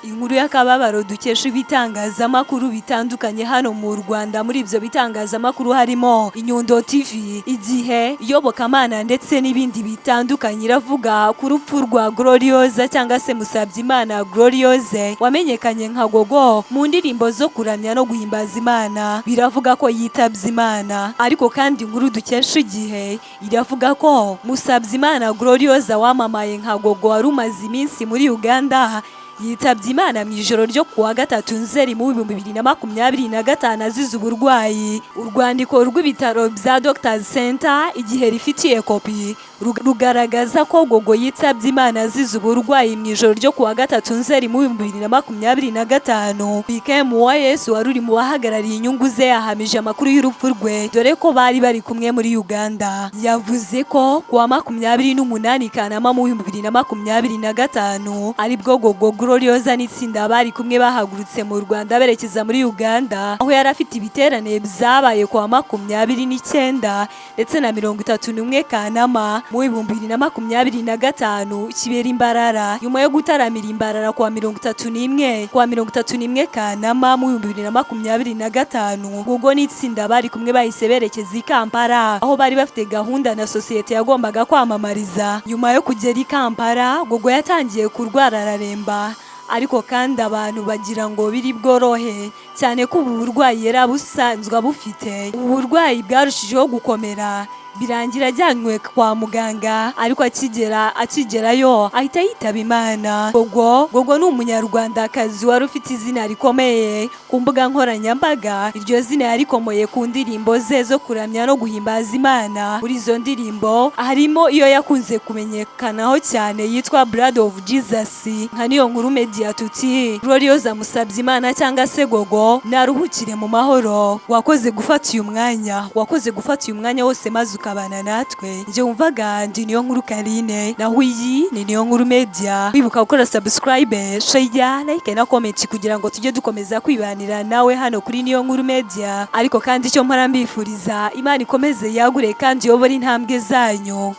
inkuru y'akababaro dukesha ibitangazamakuru bitandukanye hano mu Rwanda. Muri ibyo bitangazamakuru harimo Inyundo TV, Igihe, Iyobokamana ndetse n'ibindi bitandukanye. Iravuga ku rupfu rwa Gloriosa cyangwa se Musabyimana Gloriose wamenyekanye nka Gogo mu ndirimbo zo kuramya no guhimbaza Imana. Biravuga ko yitabye Imana, ariko kandi inkuru dukesha Igihe iravuga ko Musabyimana Gloriosa wamamaye nka Gogo wari umaze iminsi muri Uganda yitabye Imana mu ijoro ryo kuwa 3 Nzeri mu 2025 azize uburwayi. Urwandiko rw'ibitaro bya Doctors Center Igihe rifitiye kopi rugaragaza ko Gogo yitabye Imana azize uburwayi mu ijoro ryo kuwa 3 Nzeri mu 2025. BKM wa Yesu wari uri mu bahagarariye inyungu ze yahamije amakuru y'urupfu rwe, dore ko bari kumwe muri Uganda. Yavuze ko kuwa 28 Kanama mu 2025 aribwo Gogo Gloriosa n'itsinda bari kumwe bahagurutse mu Rwanda berekeza muri Uganda, aho yari afite ibiterane byabaye kuwa 29 ndetse na 31 Kanama mu 2025 kibera Imbarara. Nyuma yo gutaramira Imbarara kuwa 31 Kanama mu 2025, Gogo n'itsinda bari kumwe bahise berekeza i Kampala, aho bari bafite gahunda na sosiyete yagombaga kwamamariza. Nyuma yo kugera i Kampala, Gogo yatangiye kurwara araremba, ariko kandi abantu bagira ngo biri bworohe, cyane ko ubu burwayi yari abusanzwe bufite. Ubu burwayi bwarushijeho gukomera, birangira ajyanywe kwa muganga, ariko akigerayo ahita yitaba Imana. Gogo ni umunyarwandakazi wari ufite izina rikomeye ku mbuga nkoranyambaga. Iryo zina yarikomoye ku ndirimbo ze zo kuramya no guhimbaza Imana. Muri izo ndirimbo harimo iyo yakunze kumenyekanaho cyane yitwa Blood of Jesus. Nka niyo nkuru media tuti Gloriosa Musabyimana cyangwa se Gogo naruhukire mu mahoro. Wakoze gufata uyu mwanya wose maze ukabana natwe. Nje umvaga ndi niyo nkuru Karine, naho iyi ni niyo nkuru media. Wibuka gukora subscribe, share, like na comment kugira ngo tujye dukomeza kwibanira nawe hano kuri niyo nkuru media. Ariko kandi icyo mpora mbifuriza, Imana ikomeze yagure kandi yobora intambwe zanyu.